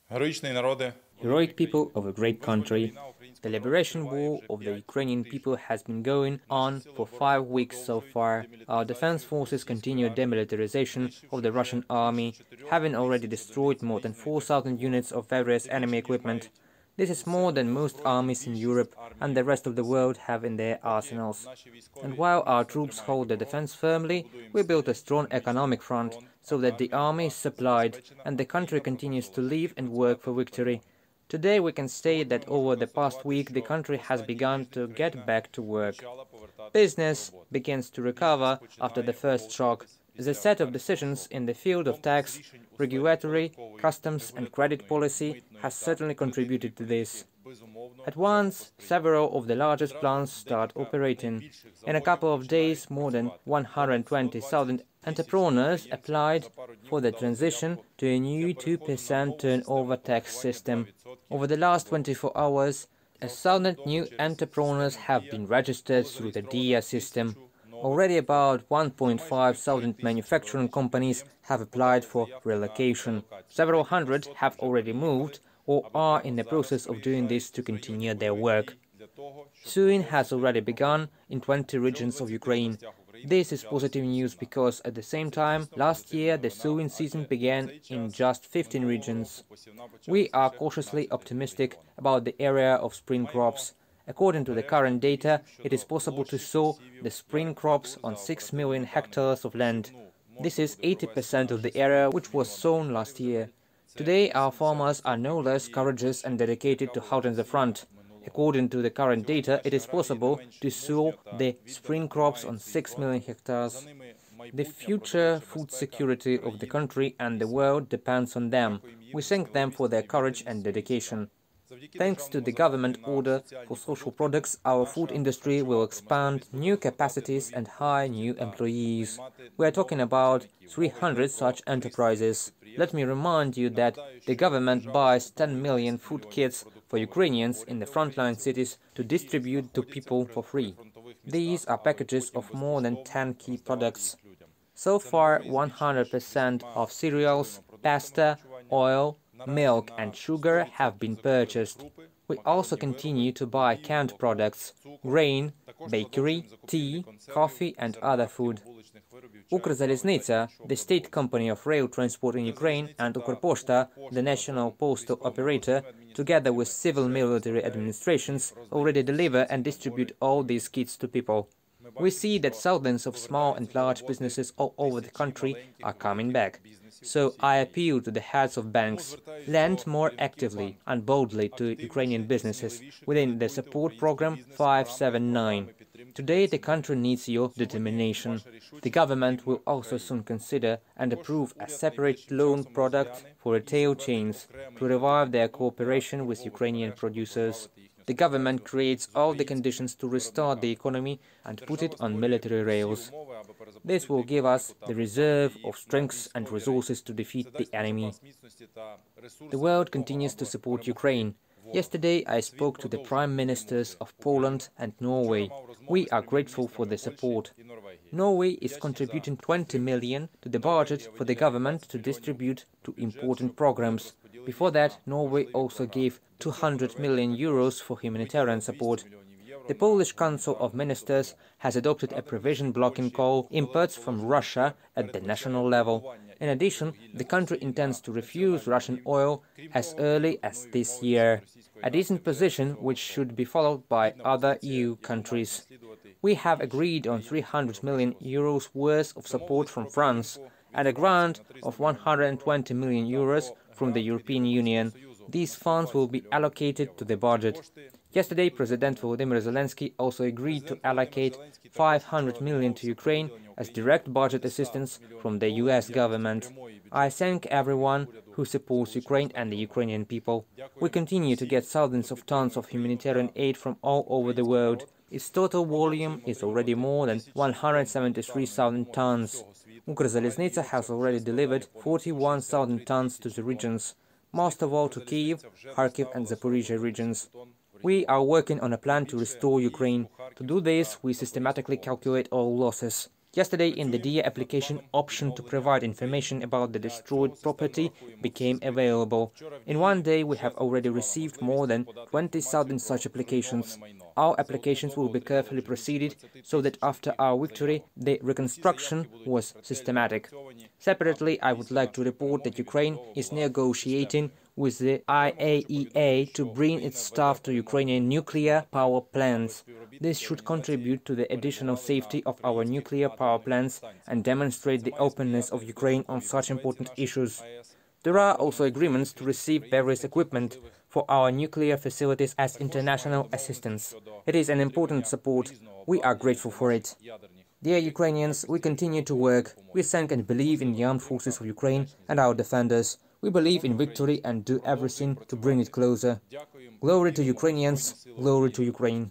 Heroic people of a great country. The liberation war of the Ukrainian people has been going on for 5 weeks so far. Our defense forces continue demilitarization of the Russian army, having already destroyed more than 4,000 units of various enemy equipment. This is more than most armies in Europe and the rest of the world have in their arsenals. And while our troops hold the defense firmly, we built a strong economic front so that the army is supplied and the country continues to live and work for victory. Today we can say that over the past week the country has begun to get back to work. Business begins to recover after the first shock. The set of decisions in the field of tax, regulatory, customs and credit policy has certainly contributed to this. At once, several of the largest plants start operating. In a couple of days, more than 120,000 entrepreneurs applied for the transition to a new 2% turnover tax system. Over the last 24 hours, 1,000 new entrepreneurs have been registered through the DIA system. Already about 1,500 manufacturing companies have applied for relocation. Several hundred have already moved or are in the process of doing this to continue their work. Sowing has already begun in 20 regions of Ukraine. This is positive news because at the same time, last year the sowing season began in just 15 regions. We are cautiously optimistic about the area of spring crops. According to the current data, it is possible to sow the spring crops on 6 million hectares of land. This is 80% of the area which was sown last year. Today, our farmers are no less courageous and dedicated to holding the front. According to the current data, it is possible to sow the spring crops on 6 million hectares. The future food security of the country and the world depends on them. We thank them for their courage and dedication. Thanks to the government order for social products, our food industry will expand new capacities and hire new employees. We are talking about 300 such enterprises. Let me remind you that the government buys 10 million food kits for Ukrainians in the frontline cities to distribute to people for free. These are packages of more than 10 key products. So far, 100% of cereals, pasta, oil, milk and sugar have been purchased. We also continue to buy canned products, grain, bakery, tea, coffee and other food. Ukrzaliznytsia, the state company of rail transport in Ukraine, and Ukrposhta, the national postal operator, together with civil military administrations, already deliver and distribute all these kits to people. We see that thousands of small and large businesses all over the country are coming back. So I appeal to the heads of banks, lend more actively and boldly to Ukrainian businesses within the support program 579. Today the country needs your determination. The government will also soon consider and approve a separate loan product for retail chains to revive their cooperation with Ukrainian producers. The government creates all the conditions to restart the economy and put it on military rails. This will give us the reserve of strengths and resources to defeat the enemy. The world continues to support Ukraine. Yesterday I spoke to the Prime Ministers of Poland and Norway. We are grateful for the support. Norway is contributing 20 million to the budget for the government to distribute to important programs. Before that, Norway also gave 200 million euros for humanitarian support. The Polish Council of Ministers has adopted a provision blocking coal imports from Russia at the national level. In addition, the country intends to refuse Russian oil as early as this year, a decent position which should be followed by other EU countries. We have agreed on 300 million euros worth of support from France and a grant of 120 million euros from the European Union. These funds will be allocated to the budget. Yesterday, President Volodymyr Zelensky also agreed to allocate 500 million to Ukraine as direct budget assistance from the US government. I thank everyone who supports Ukraine and the Ukrainian people. We continue to get thousands of tons of humanitarian aid from all over the world. Its total volume is already more than 173,000 tons. Ukrzaliznytsia has already delivered 41,000 tons to the regions, most of all to Kyiv, Kharkiv and Zaporizhia regions. We are working on a plan to restore Ukraine. To do this, we systematically calculate all losses. Yesterday, in the DIA application, option to provide information about the destroyed property became available. In one day, we have already received more than 20,000 such applications. Our applications will be carefully proceeded so that after our victory, the reconstruction was systematic. Separately, I would like to report that Ukraine is negotiating with the IAEA to bring its staff to Ukrainian nuclear power plants. This should contribute to the additional safety of our nuclear power plants and demonstrate the openness of Ukraine on such important issues. There are also agreements to receive various equipment for our nuclear facilities as international assistance. It is an important support. We are grateful for it. Dear Ukrainians, we continue to work. We thank and believe in the armed forces of Ukraine and our defenders. We believe in victory and do everything to bring it closer. Glory to Ukrainians, glory to Ukraine.